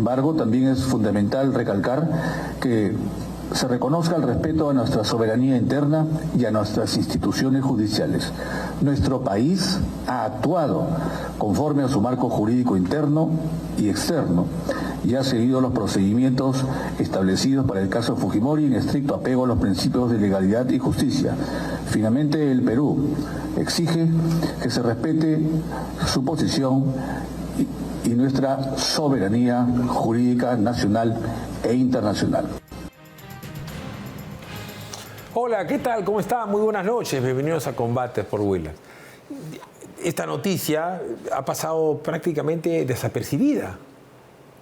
embargo, también es fundamental recalcar que se reconozca el respeto a nuestra soberanía interna y a nuestras instituciones judiciales. Nuestro país ha actuado conforme a su marco jurídico interno y externo y ha seguido los procedimientos establecidos para el caso Fujimori en estricto apego a los principios de legalidad y justicia. Finalmente, el Perú exige que se respete su posición y nuestra soberanía jurídica nacional e internacional. Hola, ¿qué tal? ¿Cómo está? Muy buenas noches. Bienvenidos a Combates por Willax. Esta noticia ha pasado prácticamente desapercibida,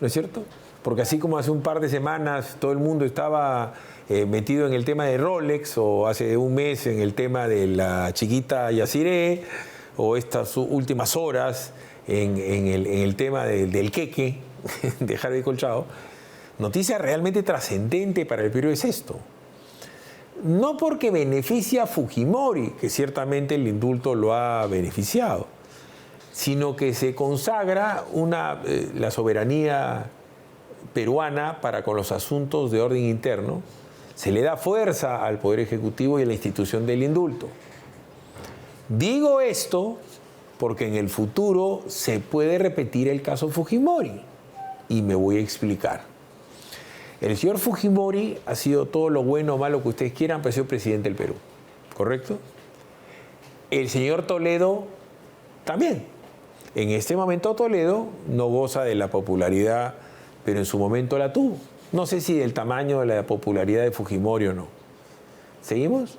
¿no es cierto? Porque así como hace un par de semanas todo el mundo estaba metido en el tema de Rolex, o hace un mes en el tema de la chiquita Yaciré, o estas últimas horas en el tema del queque de Harvey Colchado, noticia realmente trascendente para el Perú es esto. No porque beneficia a Fujimori, que ciertamente el indulto lo ha beneficiado, sino que se consagra la soberanía peruana para con los asuntos de orden interno, se le da fuerza al Poder Ejecutivo y a la institución del indulto. Digo esto porque en el futuro se puede repetir el caso Fujimori, y me voy a explicar. El señor Fujimori ha sido todo lo bueno o malo que ustedes quieran, pero ha sido presidente del Perú, ¿correcto? El señor Toledo también. En este momento Toledo no goza de la popularidad, pero en su momento la tuvo. No sé si del tamaño de la popularidad de Fujimori o no. ¿Seguimos?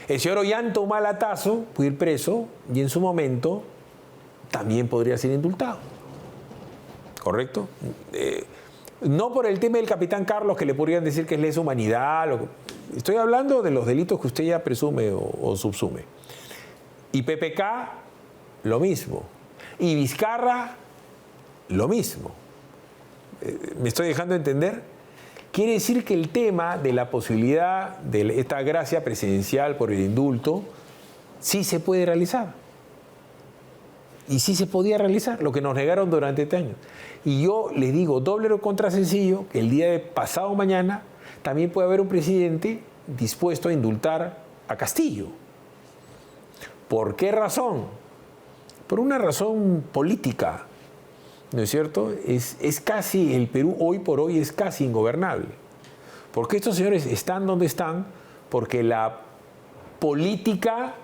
El señor Ollanta Humala Tazo puede ir preso y en su momento también podría ser indultado, ¿correcto? No por el tema del capitán Carlos, que le podrían decir que es lesa humanidad. Estoy hablando de los delitos que usted ya presume o subsume. Y PPK, lo mismo. Y Vizcarra, lo mismo. ¿Me estoy dejando entender? Quiere decir que el tema de la posibilidad de esta gracia presidencial por el indulto sí se puede realizar. Y sí se podía realizar, lo que nos negaron durante este año. Y yo les digo, doble o contra sencillo, que el día de pasado mañana también puede haber un presidente dispuesto a indultar a Castillo. ¿Por qué razón? Por una razón política, ¿no es cierto? Es casi, el Perú hoy por hoy es casi ingobernable. Porque estos señores están donde están porque la política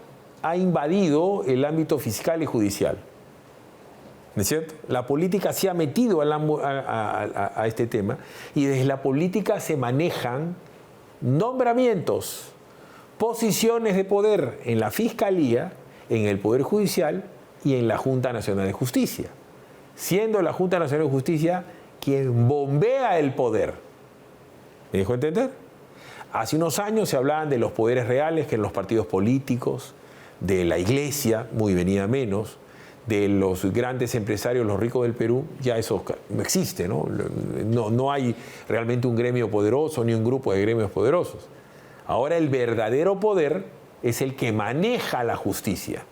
ha invadido el ámbito fiscal y judicial. ¿No es cierto? La política se ha metido a este tema y desde la política se manejan nombramientos, posiciones de poder en la Fiscalía, en el Poder Judicial y en la Junta Nacional de Justicia, siendo la Junta Nacional de Justicia quien bombea el poder. ¿Me dejó entender? Hace unos años se hablaban de los poderes reales, que eran los partidos políticos, de la Iglesia, muy venida menos, de los grandes empresarios, los ricos del Perú. Ya eso no existe, ¿no? No hay realmente un gremio poderoso ni un grupo de gremios poderosos. Ahora el verdadero poder es el que maneja la justicia.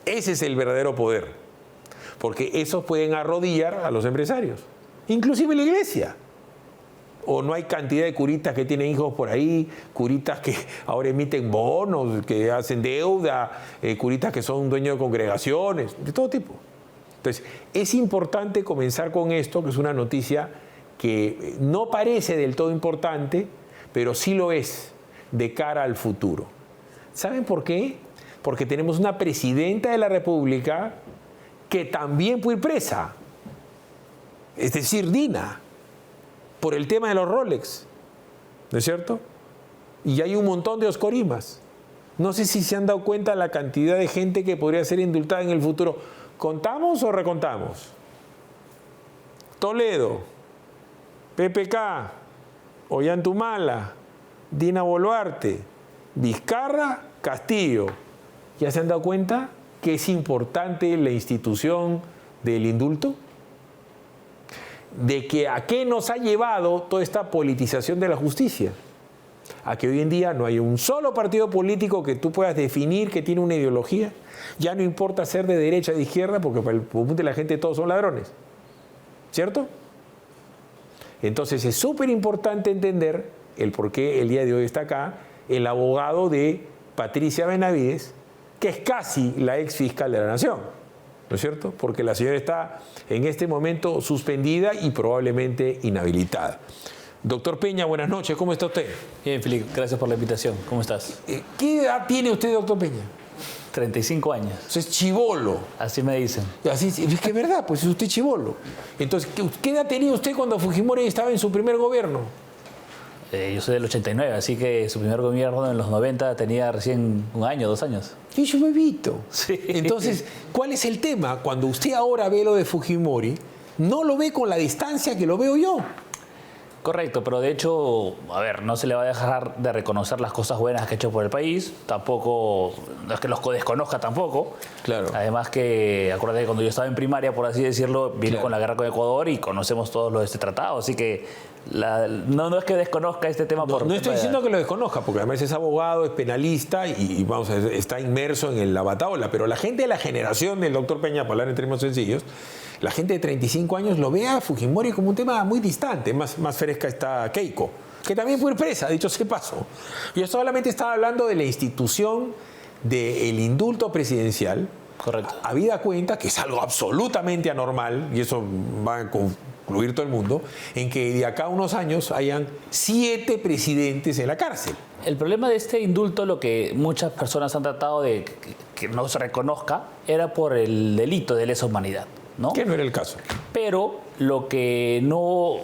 Ese es el verdadero poder, porque esos pueden arrodillar a los empresarios, inclusive la Iglesia. O no hay cantidad de curitas que tienen hijos por ahí, curitas que ahora emiten bonos, que hacen deuda, curitas que son dueños de congregaciones, de todo tipo. Entonces, es importante comenzar con esto, que es una noticia que no parece del todo importante, pero sí lo es de cara al futuro. ¿Saben por qué? Porque tenemos una presidenta de la República que también fue presa, es decir, Dina, por el tema de los Rolex, ¿no es cierto? Y hay un montón de oscorimas. No sé si se han dado cuenta la cantidad de gente que podría ser indultada en el futuro. ¿Contamos o recontamos? Toledo, PPK, Ollanta Humala, Dina Boluarte, Vizcarra, Castillo. ¿Ya se han dado cuenta que es importante la institución del indulto? De que a qué nos ha llevado toda esta politización de la justicia. A que hoy en día no hay un solo partido político que tú puedas definir que tiene una ideología. Ya no importa ser de derecha o de izquierda, porque para el común de la gente todos son ladrones. ¿cierto? Entonces es súper importante entender el por qué el día de hoy está acá el abogado de Patricia Benavides, que es casi la ex fiscal de la Nación, ¿no es cierto? Porque la señora está en este momento suspendida y probablemente inhabilitada. Doctor Peña, buenas noches, ¿cómo está usted? Bien, Felipe, gracias por la invitación. ¿Cómo estás? ¿Qué edad tiene usted, doctor Peña? 35 años. Usted es chibolo. Así me dicen. Así, es que es verdad, pues es usted chibolo. Entonces, ¿qué edad tenía usted cuando Fujimori estaba en su primer gobierno? Yo soy del 89, así que su primer gobierno en los 90 tenía recién 1 año, 2 años. Y yo bebito. Sí. Entonces, ¿cuál es el tema? Cuando usted ahora ve lo de Fujimori, no lo ve con la distancia que lo veo yo. Correcto, pero de hecho, a ver, no se le va a dejar de reconocer las cosas buenas que ha hecho por el país, tampoco, no es que los desconozca tampoco. Claro. Además que, acuérdate que cuando yo estaba en primaria, por así decirlo, vine Claro. con la guerra con Ecuador y conocemos todos los de este tratado, así que no es que desconozca este tema por... No estoy diciendo que lo desconozca, porque además es abogado, es penalista y vamos a ver, está inmerso en la bataola, pero la gente de la generación del doctor Peña, para hablar en términos sencillos, la gente de 35 años lo ve a Fujimori como un tema muy distante. Más fresca está Keiko, que también fue presa, dicho sea de paso. Yo solamente estaba hablando de la institución del indulto presidencial. Correcto. Habida cuenta que es algo absolutamente anormal, y eso va a concluir todo el mundo, en que de acá a unos años hayan 7 presidentes en la cárcel. El problema de este indulto, lo que muchas personas han tratado de que no se reconozca, era por el delito de lesa humanidad, ¿no? Que no era el caso. Pero lo que no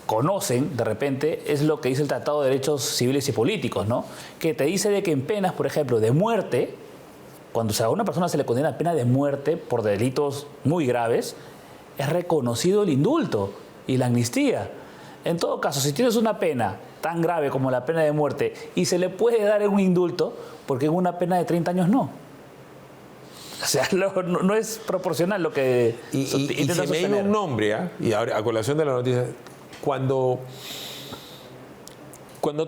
conocen de repente es lo que dice el Tratado de Derechos Civiles y Políticos, ¿no? Que te dice de que en penas, por ejemplo, de muerte, cuando a una persona se le condena a pena de muerte por delitos muy graves, es reconocido el indulto y la amnistía. En todo caso, si tienes una pena tan grave como la pena de muerte y se le puede dar un indulto, porque en una pena de 30 años no. O sea, no es proporcional lo que Y se me dio un nombre, y ahora, a colación de la noticia, cuando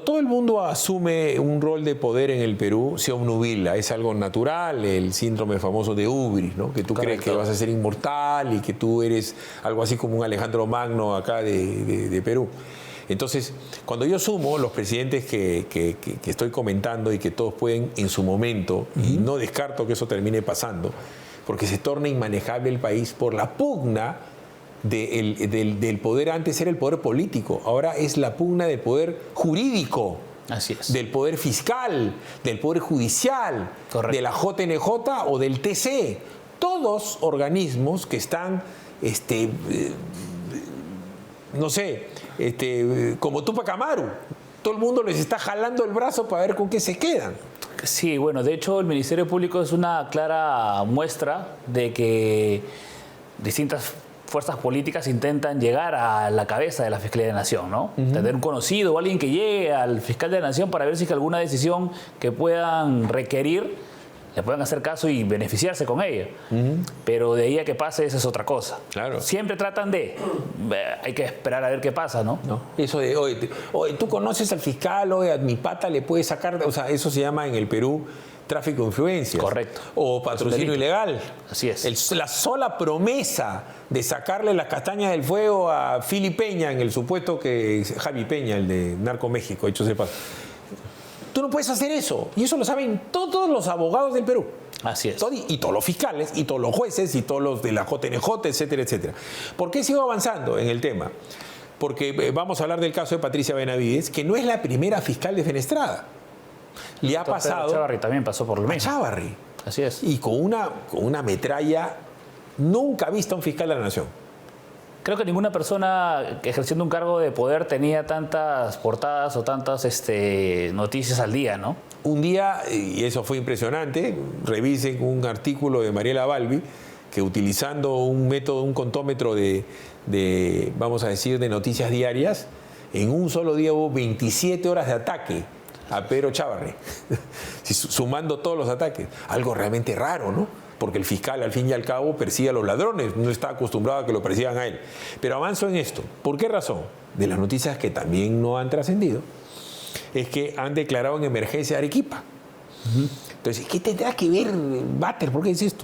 todo el mundo asume un rol de poder en el Perú, se obnubila, es algo natural, el síndrome famoso de Ubris, ¿no? Que tú crees que vas a ser inmortal y que tú eres algo así como un Alejandro Magno acá de Perú. Entonces, cuando yo sumo los presidentes que estoy comentando y que todos pueden en su momento, y no descarto que eso termine pasando, porque se torna inmanejable el país por la pugna del poder. Antes era el poder político, ahora es la pugna del poder jurídico. Así es. Del poder fiscal, del poder judicial, Correcto. de la JNJ o del TC. Todos organismos que están, no sé, como Tupac Amaru. Todo el mundo les está jalando el brazo para ver con qué se quedan. Sí, bueno, de hecho el Ministerio Público es una clara muestra de que distintas fuerzas políticas intentan llegar a la cabeza de la Fiscalía de la Nación, ¿no? Tener un conocido o alguien que llegue al fiscal de la Nación para ver si alguna decisión que puedan requerir le puedan hacer caso y beneficiarse con ella. Pero de ahí a que pase, esa es otra cosa. Claro. Siempre tratan hay que esperar a ver qué pasa, ¿no? ¿No? Eso de, oye, tú conoces al fiscal, oye, a mi pata le puedes sacar, o sea, eso se llama en el Perú tráfico de influencias. Correcto. O patrocinio ilegal. Así es. La sola promesa de sacarle las castañas del fuego a Fili Peña, en el supuesto que es Javi Peña, el de Narco México, hecho sepa. Tú no puedes hacer eso. Y eso lo saben todos los abogados del Perú. Así es. Y todos los fiscales, y todos los jueces, y todos los de la JNJ, etcétera, etcétera. ¿Por qué sigo avanzando en el tema? Porque vamos a hablar del caso de Patricia Benavides, que no es la primera fiscal defenestrada. Le ha pasado... Chávarri también pasó por lo mismo. Chávarri. Así es. Y con una metralla nunca vista un fiscal de la Nación. Creo que ninguna persona ejerciendo un cargo de poder tenía tantas portadas o tantas noticias al día, ¿no? Un día, y eso fue impresionante, revisen un artículo de Mariela Balbi, que utilizando un método, un contómetro de, vamos a decir, de noticias diarias, en un solo día hubo 27 horas de ataque a Pedro Chávarri, sumando todos los ataques. Algo realmente raro, ¿no? Porque el fiscal, al fin y al cabo, persigue a los ladrones, no está acostumbrado a que lo persigan a él. Pero avanzo en esto. ¿Por qué razón? De las noticias que también no han trascendido, es que han declarado en emergencia Arequipa. Entonces, ¿qué tendrá que ver Bater? ¿Por qué dice esto?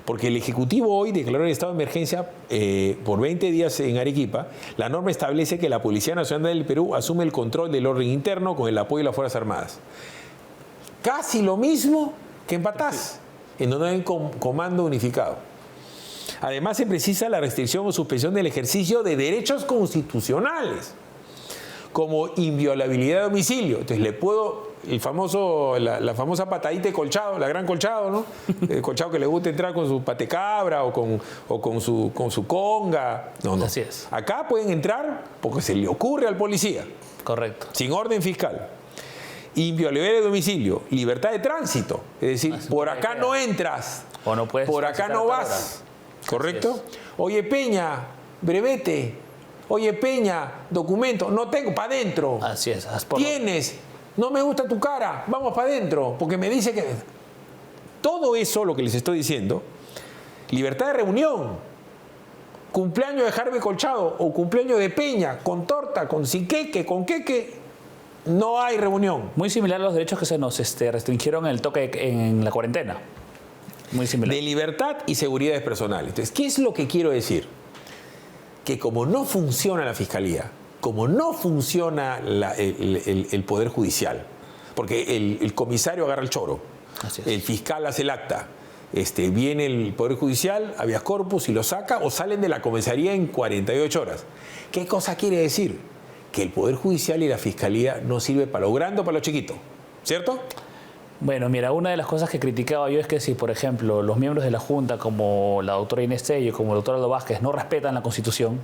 Porque el Ejecutivo hoy declaró el estado de emergencia por 20 días en Arequipa. La norma establece que la Policía Nacional del Perú asume el control del orden interno con el apoyo de las Fuerzas Armadas. Casi lo mismo que en Patás, en donde hay un comando unificado. Además, se precisa la restricción o suspensión del ejercicio de derechos constitucionales, como inviolabilidad de domicilio. Entonces, le puedo, la famosa patadita de Colchado, la gran Colchado, ¿no? El Colchado que le gusta entrar con su patecabra o con su conga. No. Así es. Acá pueden entrar porque se le ocurre al policía. Correcto. Sin orden fiscal. Inviolabilidad de domicilio, libertad de tránsito. Es decir, por acá no entras, o no puedes por acá no vas. ¿Correcto? Oye, Peña, brevete. Oye, Peña, documento. No tengo, para adentro. Así es. Tienes, no me gusta tu cara, vamos para adentro, porque me dice que... Todo eso, lo que les estoy diciendo, libertad de reunión, cumpleaños de Harvey Colchado o cumpleaños de Peña, con torta, con siqueque, con queque, no hay reunión. Muy similar a los derechos que se nos restringieron en el toque en la cuarentena. Muy similar. De libertad y seguridades personales. Entonces, ¿qué es lo que quiero decir? Que como no funciona la Fiscalía, como no funciona el Poder Judicial, porque el comisario agarra el choro, el fiscal hace el acta, viene el Poder Judicial, habeas corpus y lo saca, o salen de la comisaría en 48 horas. ¿Qué cosa quiere decir? Que el Poder Judicial y la Fiscalía no sirve para lo grande o para lo chiquito, ¿cierto? Bueno, mira, una de las cosas que criticaba yo es que si, por ejemplo, los miembros de la Junta, como la doctora Inés Tello, como el doctor Aldo Vázquez, no respetan la Constitución,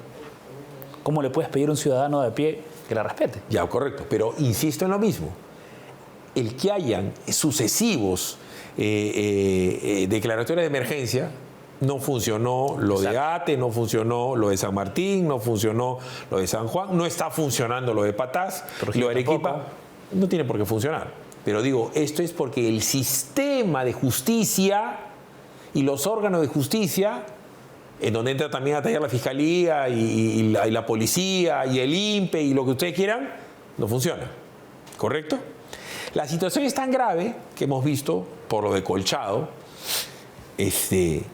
¿cómo le puedes pedir a un ciudadano de a pie que la respete? Ya, correcto, pero insisto en lo mismo. El que hayan sucesivos declaratorias de emergencia, no funcionó lo de Ate, no funcionó lo de San Martín, no funcionó lo de San Juan, no está funcionando lo de Patás, lo de Arequipa, no tiene por qué funcionar. Pero digo, esto es porque el sistema de justicia y los órganos de justicia, en donde entra también a tallar la Fiscalía y la Policía y el INPE y lo que ustedes quieran, no funciona. ¿Correcto? La situación es tan grave que hemos visto, por lo de Colchado, si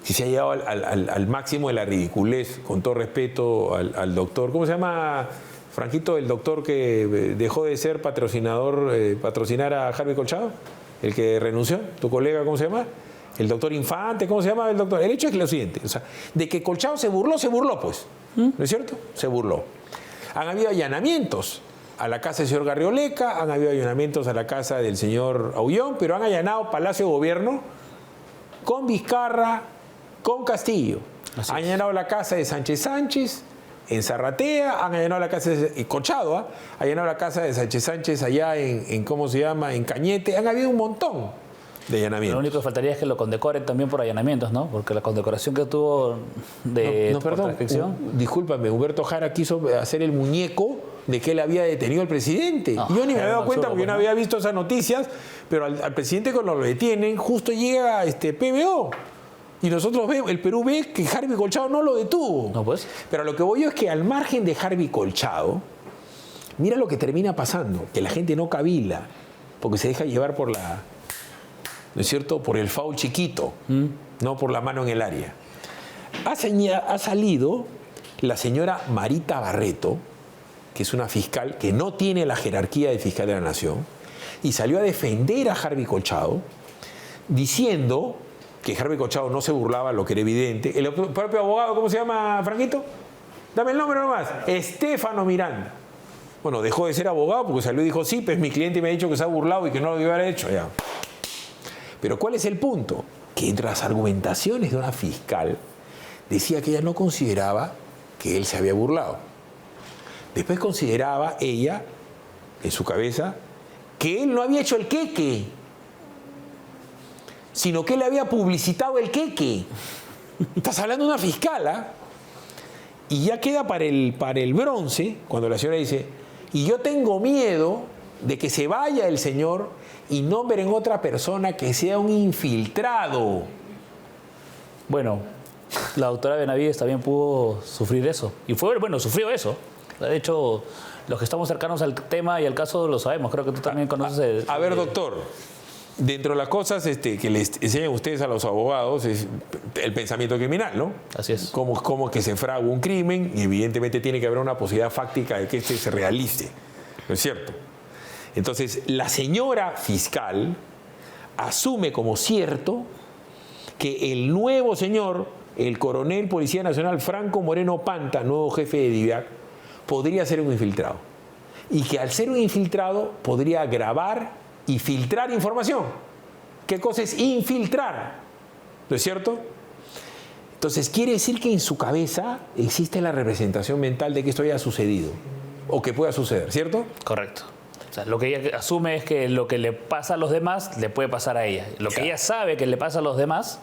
se ha llegado al máximo de la ridiculez, con todo respeto al doctor, ¿cómo se llama, Franquito, el doctor que dejó de ser patrocinar a Harvey Colchado? El que renunció, tu colega, ¿cómo se llama? El doctor Infante, ¿cómo se llama el doctor? El hecho es que lo siguiente, o sea, de que Colchado se burló, pues, ¿no es cierto? Se burló. Han habido allanamientos a la casa del señor Garrioleca, han habido allanamientos a la casa del señor Aullón, pero han allanado Palacio de Gobierno con Vizcarra, con Castillo. Han allanado la casa de Sánchez en Zarratea, han allanado la casa de Colchado, ha allanado la casa de Sánchez allá en ¿cómo se llama? En Cañete. Han habido un montón de allanamientos. Lo único que faltaría es que lo condecoren también por allanamientos, ¿no? Porque la condecoración que tuvo de perdón, discúlpame, Humberto Jara quiso hacer el muñeco de que él había detenido al presidente. No, yo ni me había dado cuenta absurdo, porque yo no había visto esas noticias, pero al presidente cuando lo detienen, justo llega PBO. Y nosotros vemos, el Perú ve que Harvey Colchado no lo detuvo. No, pues. Pero lo que voy yo es que al margen de Harvey Colchado, mira lo que termina pasando, que la gente no cavila, porque se deja llevar por la, ¿no es cierto?, por el foul chiquito, no por la mano en el área. Ha salido la señora Marita Barreto, que es una fiscal que no tiene la jerarquía de fiscal de la Nación, y salió a defender a Harvey Colchado, diciendo que Harvey Colchado no se burlaba, lo que era evidente. El propio abogado, ¿cómo se llama, Franquito? Dame el nombre nomás. Estefano Miranda. Bueno, dejó de ser abogado porque salió y dijo, sí, pues mi cliente me ha dicho que se ha burlado y que no lo debió haber hecho. Ya. Pero ¿cuál es el punto? Que entre las argumentaciones de una fiscal decía que ella no consideraba que él se había burlado. Después consideraba ella, en su cabeza, que él no había hecho el queque, sino que él había publicitado el queque. Estás hablando de una fiscal, ¿ah? Y ya queda para el bronce, cuando la señora dice, y yo tengo miedo de que se vaya el señor y nombren otra persona que sea un infiltrado. Bueno, la doctora Benavides también pudo sufrir eso. Y sufrió eso. De hecho, los que estamos cercanos al tema y al caso lo sabemos. Creo que tú también conoces A ver, doctor, Dentro de las cosas que les enseñan ustedes a los abogados es el pensamiento criminal, ¿no? Así es. Cómo que se fragua un crimen y evidentemente tiene que haber una posibilidad fáctica de que este se realice, ¿no es cierto? Entonces, la señora fiscal asume como cierto que el nuevo señor, el coronel Policía Nacional Franco Moreno Panta, nuevo jefe de DIVIAC, podría ser un infiltrado. Y que al ser un infiltrado podría grabar y filtrar información. ¿Qué cosa es infiltrar? ¿No es cierto? Entonces, quiere decir que en su cabeza existe la representación mental de que esto haya sucedido o que pueda suceder, ¿cierto? Correcto. O sea, lo que ella asume es que lo que le pasa a los demás le puede pasar a ella. Lo que ella sabe que le pasa a los demás,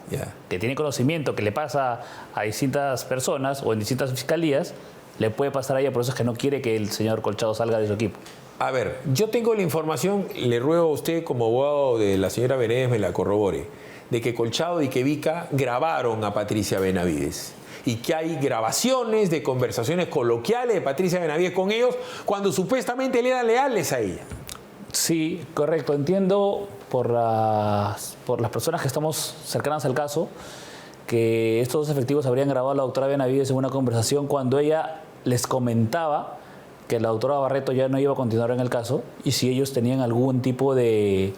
que tiene conocimiento que le pasa a distintas personas o en distintas fiscalías, le puede pasar a ella. Por eso es que no quiere que el señor Colchado salga de su equipo. A ver, yo tengo la información, le ruego a usted como abogado de la señora Benavides me la corrobore, de que Colchado y que Vica grabaron a Patricia Benavides y que hay grabaciones de conversaciones coloquiales de Patricia Benavides con ellos cuando supuestamente le eran leales a ella. Sí, correcto. Entiendo por las personas que estamos cercanas al caso que estos dos efectivos habrían grabado a la doctora Benavides en una conversación cuando ella les comentaba que la doctora Barreto ya no iba a continuar en el caso y si ellos tenían algún tipo de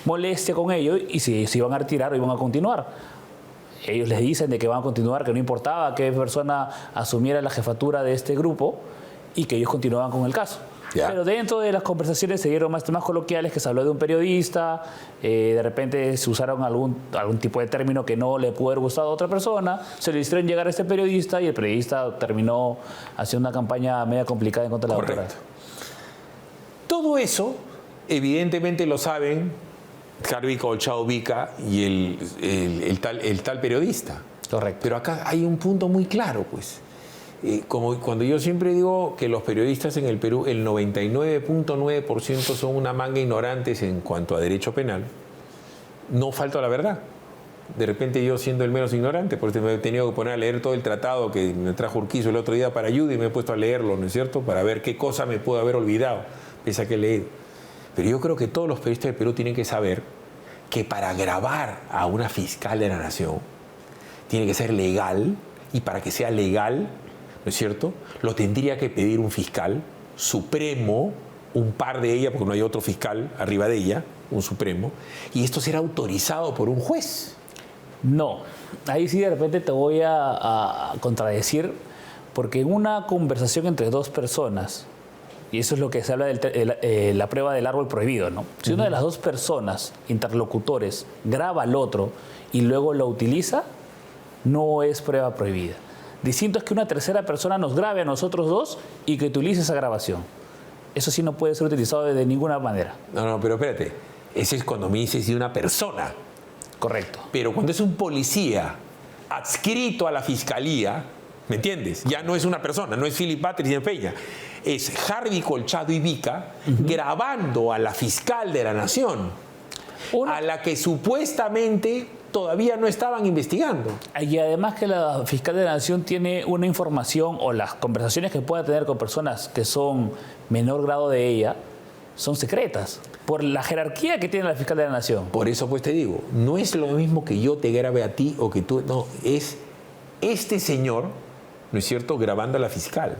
molestia con ellos y si se iban a retirar o iban a continuar. Ellos les dicen de que van a continuar, que no importaba qué persona asumiera la jefatura de este grupo y que ellos continuaban con el caso. Ya. Pero dentro de las conversaciones se dieron más temas coloquiales, que se habló de un periodista, de repente se usaron algún tipo de término que no le pudo haber gustado a otra persona, se le hicieron llegar a este periodista y el periodista terminó haciendo una campaña media complicada en contra de la doctora. Todo eso, evidentemente lo saben Harvey Colchado Vica y el tal periodista. Correcto. Pero acá hay un punto muy claro, pues. Como cuando yo siempre digo que los periodistas en el Perú, el 99.9% son una manga ignorantes en cuanto a derecho penal, no falto a la verdad. De repente yo siendo el menos ignorante, porque me he tenido que poner a leer todo el tratado que me trajo Urquizo el otro día para ayuda y me he puesto a leerlo, ¿no es cierto? Para ver qué cosa me puedo haber olvidado, pese a que he leído. Pero yo creo que todos los periodistas del Perú tienen que saber que para grabar a una fiscal de la nación tiene que ser legal y para que sea legal, ¿no es cierto?, lo tendría que pedir un fiscal supremo, un par de ella, porque no hay otro fiscal arriba de ella, un supremo, y esto será autorizado por un juez. No, ahí sí de repente te voy a contradecir, porque en una conversación entre dos personas, y eso es lo que se habla de la prueba del árbol prohibido, ¿no? Si una de las dos personas, interlocutores, graba al otro y luego lo utiliza, no es prueba prohibida. Distinto es que una tercera persona nos grabe a nosotros dos y que utilice esa grabación. Eso sí no puede ser utilizado de ninguna manera. No, pero espérate. Ese es cuando me dices de una persona. Correcto. Pero cuando es un policía adscrito a la fiscalía, ¿me entiendes? Ya no es una persona, no es Philip Patrick Peña. Es Harvey Colchado y Vica grabando a la fiscal de la nación, a la que supuestamente todavía no estaban investigando. Y además que la fiscal de la nación tiene una información o las conversaciones que pueda tener con personas que son menor grado de ella son secretas por la jerarquía que tiene la fiscal de la nación. Por eso pues te digo, no es lo mismo que yo te grabe a ti o que tú, no, es este señor, ¿no es cierto?, grabando a la fiscal.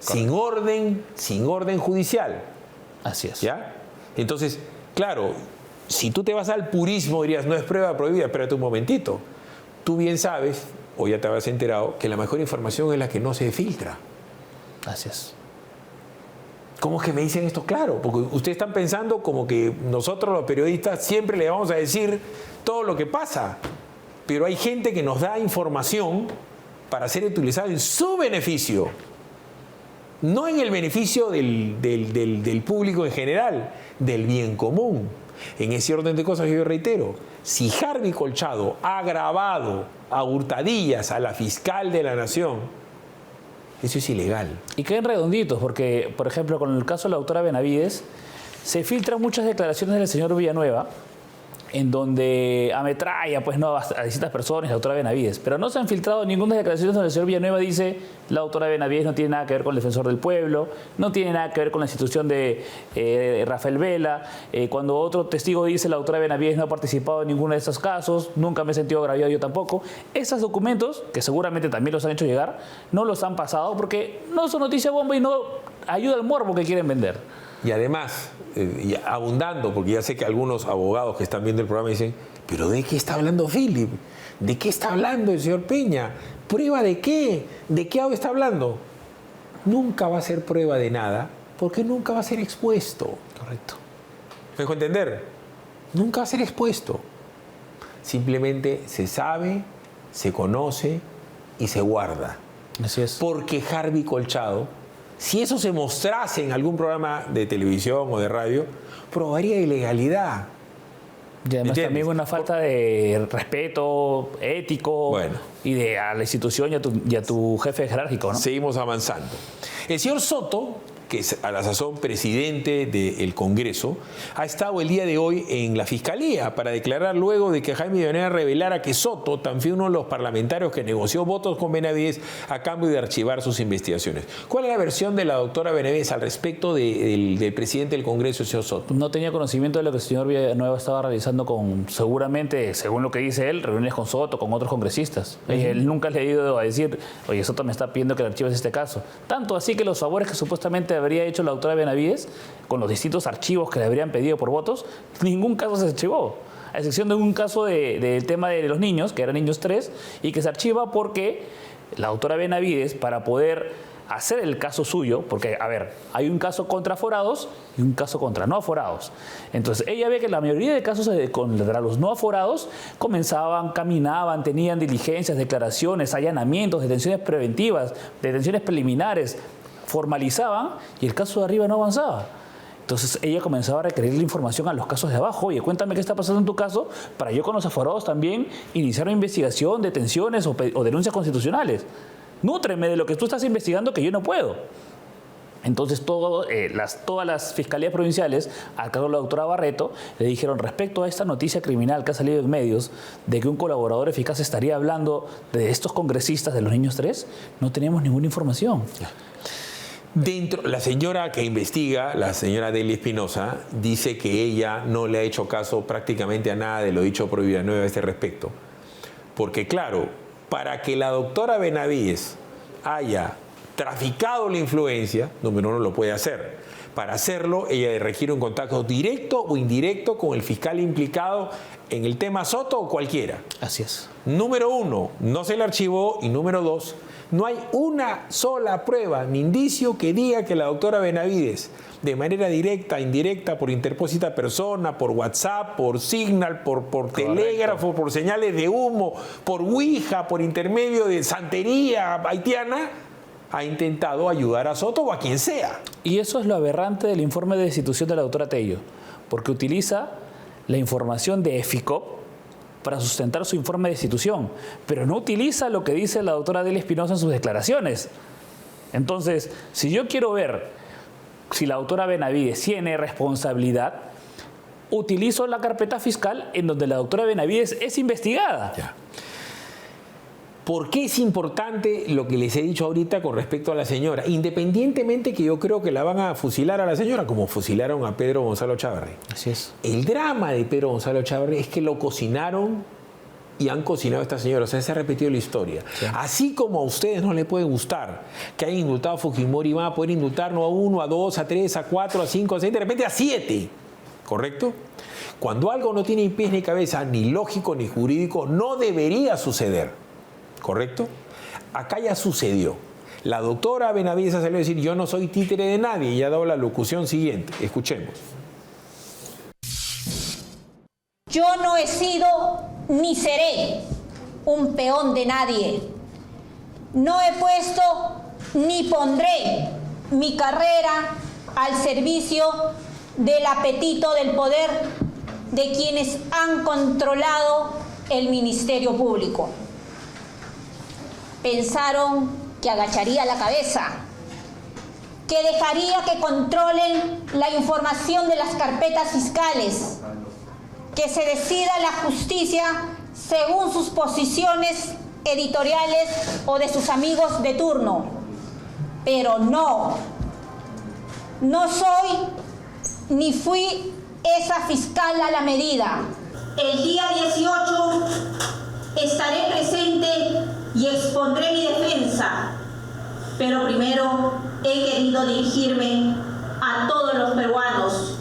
Sin orden judicial. Así es. ¿Ya? Entonces, claro, si tú te vas al purismo, dirías, no es prueba prohibida, espérate un momentito. Tú bien sabes, o ya te habrás enterado, que la mejor información es la que no se filtra. Así es. ¿Cómo es que me dicen esto? Claro, porque ustedes están pensando como que nosotros los periodistas siempre le vamos a decir todo lo que pasa. Pero hay gente que nos da información para ser utilizada en su beneficio. No en el beneficio del público en general, del bien común. En ese orden de cosas yo reitero, si Harvey Colchado ha grabado a hurtadillas a la fiscal de la nación, eso es ilegal. Y quedan redonditos, porque, por ejemplo, con el caso de la doctora Benavides, se filtran muchas declaraciones del señor Villanueva, en donde ametralla pues, ¿no? a distintas personas, la doctora Benavides. Pero no se han filtrado ninguna declaración donde el señor Villanueva dice la doctora Benavides no tiene nada que ver con el defensor del pueblo, no tiene nada que ver con la institución de Rafael Vela. Cuando otro testigo dice la doctora Benavides no ha participado en ninguno de estos casos, nunca me he sentido agraviado yo tampoco. Esos documentos, que seguramente también los han hecho llegar, no los han pasado porque no son noticia bomba y no ayuda al morbo que quieren vender. Y además, y abundando, porque ya sé que algunos abogados que están viendo el programa dicen, ¿pero de qué está hablando Philip? ¿De qué está hablando el señor Peña? ¿Prueba de qué? ¿De qué está hablando? Nunca va a ser prueba de nada, porque nunca va a ser expuesto. Correcto. ¿Me dejo entender? Nunca va a ser expuesto. Simplemente se sabe, se conoce y se guarda. Así es. Porque Harvey Colchado, si eso se mostrase en algún programa de televisión o de radio, probaría ilegalidad. Y además también una falta de respeto ético y a la institución y a tu jefe jerárquico, ¿no? Seguimos avanzando. El señor Soto, que es a la sazón presidente del Congreso, ha estado el día de hoy en la Fiscalía para declarar luego de que Jaime Villanueva revelara que Soto también fue uno de los parlamentarios que negoció votos con Benavides a cambio de archivar sus investigaciones. ¿Cuál es la versión de la doctora Benavides al respecto del presidente del Congreso, el señor Soto? No tenía conocimiento de lo que el señor Villanueva estaba realizando con, seguramente, según lo que dice él, reuniones con Soto, con otros congresistas. Él nunca le ha ido a decir, oye, Soto me está pidiendo que le archives este caso. Tanto así que los favores que supuestamente habría hecho la doctora Benavides con los distintos archivos que le habrían pedido por votos, ningún caso se archivó, a excepción de un caso del tema de los niños, que eran niños 3, y que se archiva porque la doctora Benavides, para poder hacer el caso suyo, porque, a ver, hay un caso contra aforados y un caso contra no aforados. Entonces, ella ve que la mayoría de casos contra los no aforados comenzaban, caminaban, tenían diligencias, declaraciones, allanamientos, detenciones preventivas, detenciones preliminares, formalizaban y el caso de arriba no avanzaba. Entonces ella comenzaba a requerir la información a los casos de abajo. Oye, cuéntame qué está pasando en tu caso para yo con los aforados también iniciar una investigación, detenciones o denuncias constitucionales. Nútreme de lo que tú estás investigando que yo no puedo. Entonces todas las fiscalías provinciales, al cargo de la doctora Barreto, le dijeron respecto a esta noticia criminal que ha salido en medios de que un colaborador eficaz estaría hablando de estos congresistas de los niños 3, no teníamos ninguna información. La señora que investiga, la señora Delia Espinosa, dice que ella no le ha hecho caso prácticamente a nada de lo dicho por Villanueva a este respecto. Porque claro, para que la doctora Benavides haya traficado la influencia, número uno, lo puede hacer. Para hacerlo, ella requiere un contacto directo o indirecto con el fiscal implicado en el tema Soto o cualquiera. Así es. Número uno, no se le archivó. Y número dos, no hay una sola prueba ni indicio que diga que la doctora Benavides, de manera directa, indirecta, por interpósita persona, por WhatsApp, por Signal, por telégrafo, por señales de humo, por Ouija, por intermedio de santería haitiana, ha intentado ayudar a Soto o a quien sea. Y eso es lo aberrante del informe de destitución de la doctora Tello, porque utiliza la información de EFICOP para sustentar su informe de destitución, pero no utiliza lo que dice la doctora Delia Espinosa en sus declaraciones. Entonces, si yo quiero ver si la doctora Benavides tiene responsabilidad, utilizo la carpeta fiscal en donde la doctora Benavides es investigada. Ya. ¿Por qué es importante lo que les he dicho ahorita con respecto a la señora? Independientemente que yo creo que la van a fusilar a la señora, como fusilaron a Pedro Gonzalo Chávarri. Así es. El drama de Pedro Gonzalo Chávarri es que lo cocinaron y han cocinado a esta señora. O sea, se ha repetido la historia. Sí. Así como a ustedes no les puede gustar que hayan indultado a Fujimori, van a poder indultar no a 1, a 2, a 3, a 4, a 5, a 6, de repente a 7. ¿Correcto? Cuando algo no tiene ni pies ni cabeza, ni lógico ni jurídico, no debería suceder. ¿Correcto? Acá ya sucedió. La doctora Benavides salió a decir, yo no soy títere de nadie, y ha dado la locución siguiente. Escuchemos. Yo no he sido ni seré un peón de nadie. No he puesto ni pondré mi carrera al servicio del apetito del poder de quienes han controlado el Ministerio Público. Pensaron que agacharía la cabeza, que dejaría que controlen la información de las carpetas fiscales, que se decida la justicia según sus posiciones editoriales o de sus amigos de turno. Pero no soy ni fui esa fiscal a la medida. El día 18 estaré presente y expondré mi defensa, pero primero he querido dirigirme a todos los peruanos.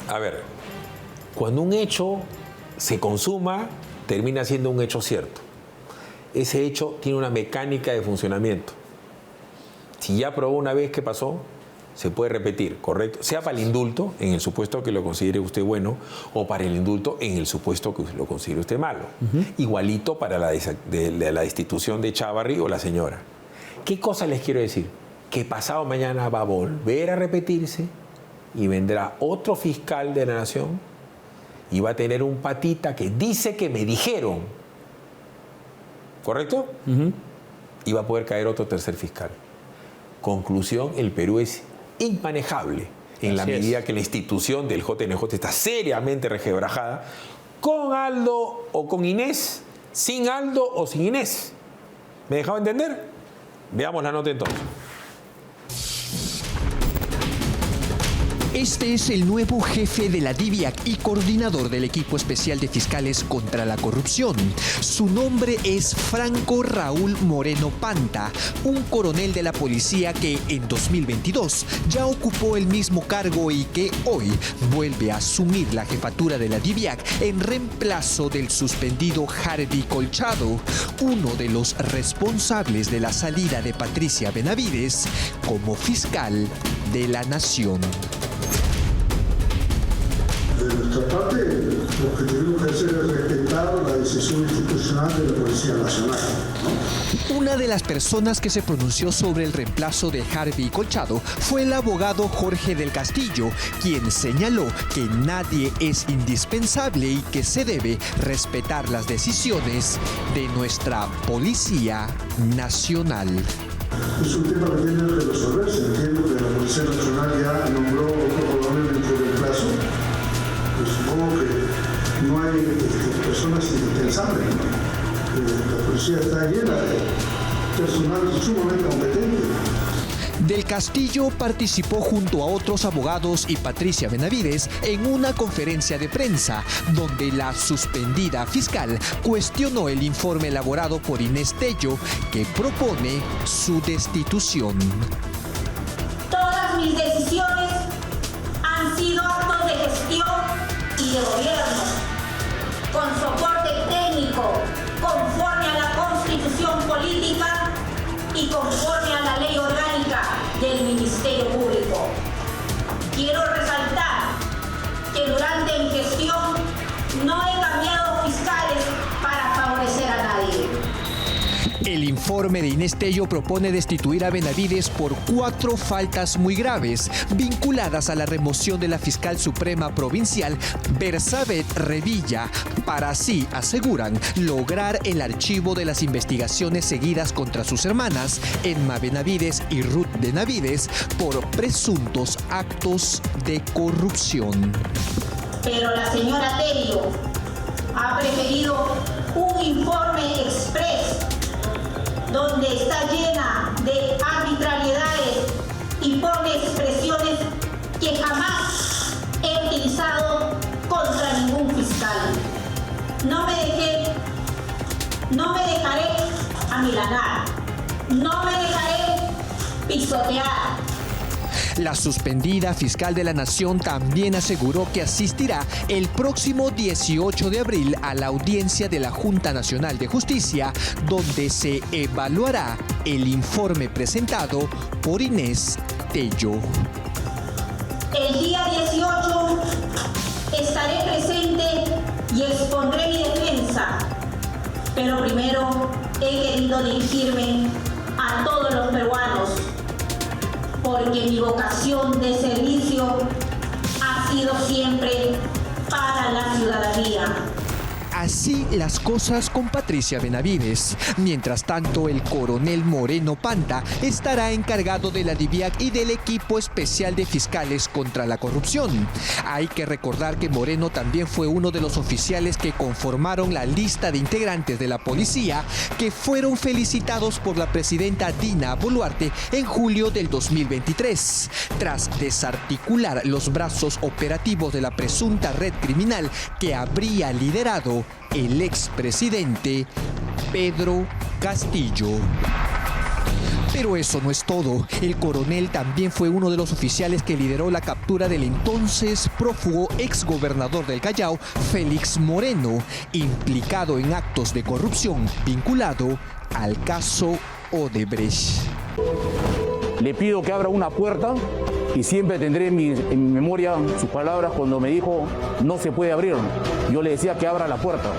A ver, cuando un hecho se consuma, termina siendo un hecho cierto. Ese hecho tiene una mecánica de funcionamiento. Si ya probó una vez que pasó, se puede repetir, ¿correcto? Sea para el indulto, en el supuesto que lo considere usted bueno, o para el indulto en el supuesto que lo considere usted malo. Igualito para la destitución de Chávarri o la señora. ¿Qué cosa les quiero decir? Que pasado mañana va a volver a repetirse y vendrá otro fiscal de la nación y va a tener un patita que dice que me dijeron, ¿correcto? Y va a poder caer otro tercer fiscal. Conclusión, el Perú es inmanejable en la medida que la institución del JNJ está seriamente requebrajada, con Aldo o con Inés, sin Aldo o sin Inés. ¿Me dejaba entender? Veamos la nota entonces. Este es el nuevo jefe de la DIVIAC y coordinador del equipo especial de fiscales contra la corrupción. Su nombre es Franco Raúl Moreno Panta, un coronel de la policía que en 2022 ya ocupó el mismo cargo y que hoy vuelve a asumir la jefatura de la DIVIAC en reemplazo del suspendido Harvey Colchado, uno de los responsables de la salida de Patricia Benavides como fiscal de la Nación. De nuestra parte, lo que tenemos que hacer es respetar la decisión institucional de la Policía Nacional, ¿no? Una de las personas que se pronunció sobre el reemplazo de Harvey Colchado fue el abogado Jorge del Castillo, quien señaló que nadie es indispensable y que se debe respetar las decisiones de nuestra Policía Nacional. Es un tema que tiene que resolverse. Entiendo que la Policía Nacional ya nombró otro coronel en su reemplazo. Pues supongo que no hay personas indispensables, ¿no? La policía está llena de personal sumamente competente. Del Castillo participó junto a otros abogados y Patricia Benavides en una conferencia de prensa donde la suspendida fiscal cuestionó el informe elaborado por Inés Tello que propone su destitución. Todas mis decisiones han sido actos de gestión y de gobierno, con soporte técnico, conforme a la Constitución política y conforme a la ley orgánica del Ministerio Público. Quiero resaltar que durante mi gestión no he cambiado fiscales para favorecer a nadie. El informe de Inés Tello propone destituir a Benavides por 4 faltas muy graves, vinculadas a la remoción de la fiscal suprema provincial, Bersabet Revilla, para así, aseguran, lograr el archivo de las investigaciones seguidas contra sus hermanas, Emma Benavides y Ruth Benavides, por presuntos actos de corrupción. Pero la señora Tello ha preferido un informe exprés donde está llena de arbitrariedades y pone expresiones que jamás he utilizado contra ningún fiscal. No me dejaré amilanar, no me dejaré pisotear. La suspendida fiscal de la Nación también aseguró que asistirá el próximo 18 de abril a la audiencia de la Junta Nacional de Justicia, donde se evaluará el informe presentado por Inés Tello. El día 18 estaré presente y expondré mi defensa, pero primero he querido dirigirme a todos los peruanos, porque mi vocación de servicio ha sido siempre para la ciudadanía. Así las cosas con Patricia Benavides. Mientras tanto, el coronel Moreno Panta estará encargado de la DIVIAC y del equipo especial de fiscales contra la corrupción. Hay que recordar que Moreno también fue uno de los oficiales que conformaron la lista de integrantes de la policía que fueron felicitados por la presidenta Dina Boluarte en julio del 2023, tras desarticular los brazos operativos de la presunta red criminal que habría liderado el expresidente Pedro Castillo. Pero eso no es todo. El coronel también fue uno de los oficiales que lideró la captura del entonces prófugo exgobernador del Callao, Félix Moreno, implicado en actos de corrupción vinculado al caso Odebrecht. Le pido que abra una puerta y siempre tendré en mi memoria sus palabras cuando me dijo no se puede abrir. Yo le decía que abra la puerta.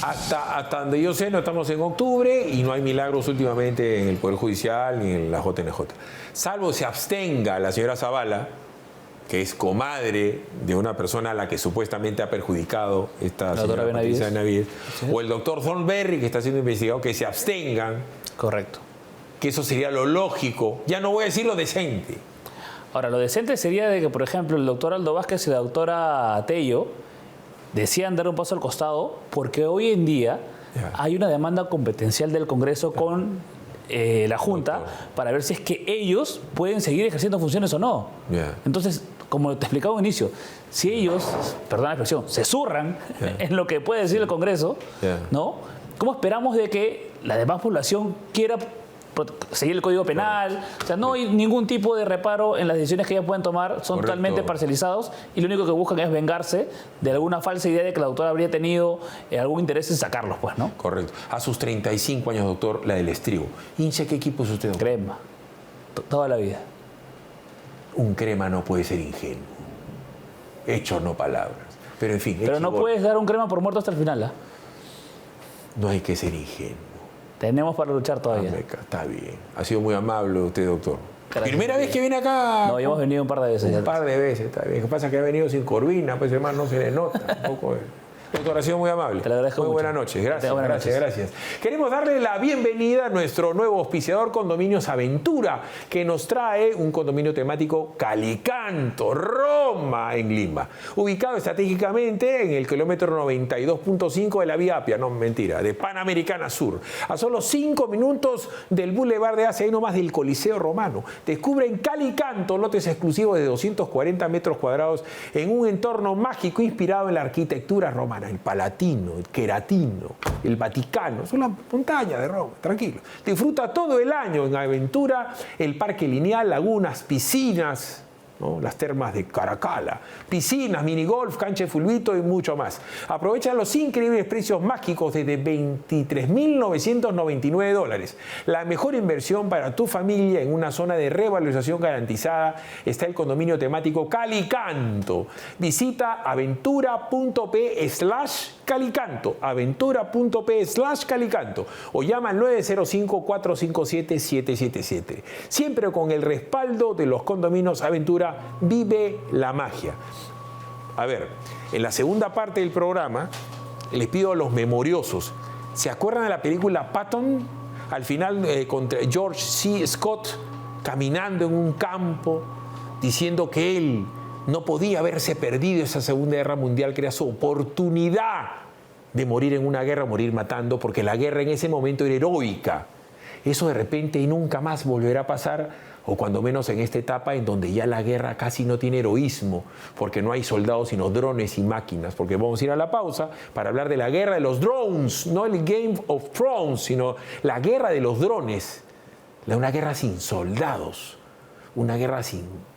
Hasta donde yo sé, no estamos en octubre y no hay milagros últimamente en el Poder Judicial ni en la JNJ. Salvo se abstenga la señora Zavala, que es comadre de una persona a la que supuestamente ha perjudicado esta señora Patricia Benavides, ¿sí? O el doctor Thornberry, que está siendo investigado, que se abstengan. Correcto. Que eso sería lo lógico. Ya no voy a decir lo decente. Ahora, lo decente sería de que, por ejemplo, el doctor Aldo Vázquez y la doctora Tello decían dar un paso al costado porque hoy en día hay una demanda competencial del Congreso con la Junta para ver si es que ellos pueden seguir ejerciendo funciones o no. Entonces, como te explicaba al inicio, si ellos, perdón la expresión, se zurran en lo que puede decir el Congreso, ¿no? ¿Cómo esperamos de que la demás población quiera seguir el Código Penal? O sea, no hay ningún tipo de reparo en las decisiones que ellos pueden tomar, son totalmente parcializados y lo único que buscan es vengarse de alguna falsa idea de que la doctora habría tenido algún interés en sacarlos, pues, ¿no? Correcto. A sus 35 años, doctor, la del estribo. ¿Hincha qué equipo es usted, doctor? Crema. Toda la vida. Un crema no puede ser ingenuo. Hechos, no palabras. Pero en fin. Pero no puedes dar un crema por muerto hasta el final, ¿eh? No hay que ser ingenuo. Tenemos para luchar todavía. Está bien. Ha sido muy amable usted, doctor. Gracias. ¿Primera vez que viene acá? No, hemos venido un par de veces. Un par de veces, está bien. Lo que pasa es que ha venido sin corvina, pues hermano, no se le nota. Un poco. Doctor, ha sido muy amable. Te lo agradezco mucho. Muy buenas noches. Gracias, Buenas noches. gracias. Queremos darle la bienvenida a nuestro nuevo auspiciador, Condominios Aventura, que nos trae un condominio temático Calicanto, Roma, en Lima. Ubicado estratégicamente en el kilómetro 92.5 de la vía Apia, no, mentira, de Panamericana Sur. A solo 5 minutos del Boulevard de Asia, ahí nomás del Coliseo Romano. Descubre en Calicanto lotes exclusivos de 240 metros cuadrados en un entorno mágico inspirado en la arquitectura romana. El Palatino, el Queratino, el Vaticano, son las montañas de Roma, tranquilo. Disfruta todo el año en aventura, el parque lineal, lagunas, piscinas, ¿no? Las termas de Caracala, piscinas, minigolf, cancha de fulbito y mucho más. Aprovecha los increíbles precios mágicos desde $23.999. La mejor inversión para tu familia en una zona de revalorización garantizada está el condominio temático Calicanto. Visita aventura.p/Calicanto, aventura.p/Calicanto o llama al 905-457-777. Siempre con el respaldo de los condominios Aventura. Vive la magia. A ver, en la segunda parte del programa les pido a los memoriosos, ¿se acuerdan de la película Patton? Al final contra George C. Scott caminando en un campo diciendo que él no podía haberse perdido esa Segunda Guerra Mundial, que era su oportunidad de morir en una guerra, morir matando, porque la guerra en ese momento era heroica. Eso de repente y nunca más volverá a pasar, o cuando menos en esta etapa en donde ya la guerra casi no tiene heroísmo, porque no hay soldados sino drones y máquinas, porque vamos a ir a la pausa para hablar de la guerra de los drones, no el Game of Thrones, sino la guerra de los drones, una guerra sin soldados, una guerra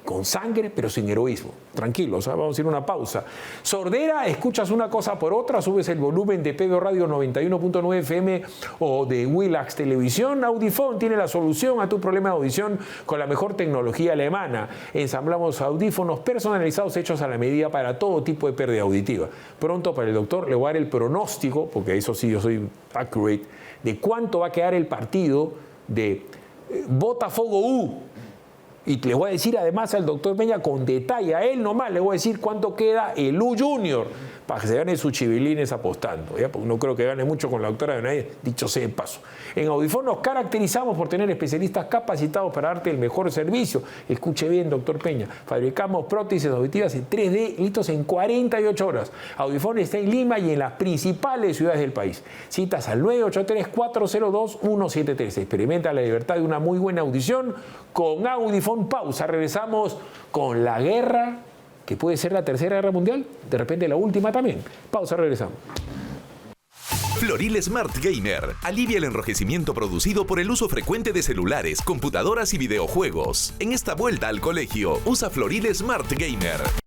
con sangre, pero sin heroísmo. Tranquilos, vamos a ir a una pausa. Sordera, escuchas una cosa por otra, subes el volumen de PBO Radio 91.9 FM o de Willax Televisión. Audifone tiene la solución a tu problema de audición con la mejor tecnología alemana. Ensamblamos audífonos personalizados hechos a la medida para todo tipo de pérdida auditiva. Pronto para el doctor le voy a dar el pronóstico, porque eso sí yo soy accurate, de cuánto va a quedar el partido de Botafogo U. Y le voy a decir además al doctor Peña con detalle, a él nomás le voy a decir cuánto queda el U Junior, para que se gane sus chivilines apostando, ¿ya? Porque no creo que gane mucho con la doctora Benavides, dicho sea de paso. En Audifone nos caracterizamos por tener especialistas capacitados para darte el mejor servicio. Escuche bien, doctor Peña, fabricamos prótesis auditivas en 3D, listos en 48 horas. Audifone está en Lima y en las principales ciudades del país. Citas al 983-402-173. Experimenta la libertad de una muy buena audición con Audifone. Pausa, regresamos con la guerra, que puede ser la tercera guerra mundial, de repente la última también. Pausa, regresamos. Floril Smart Gamer alivia el enrojecimiento producido por el uso frecuente de celulares, computadoras y videojuegos. En esta vuelta al colegio, usa Floril Smart Gamer.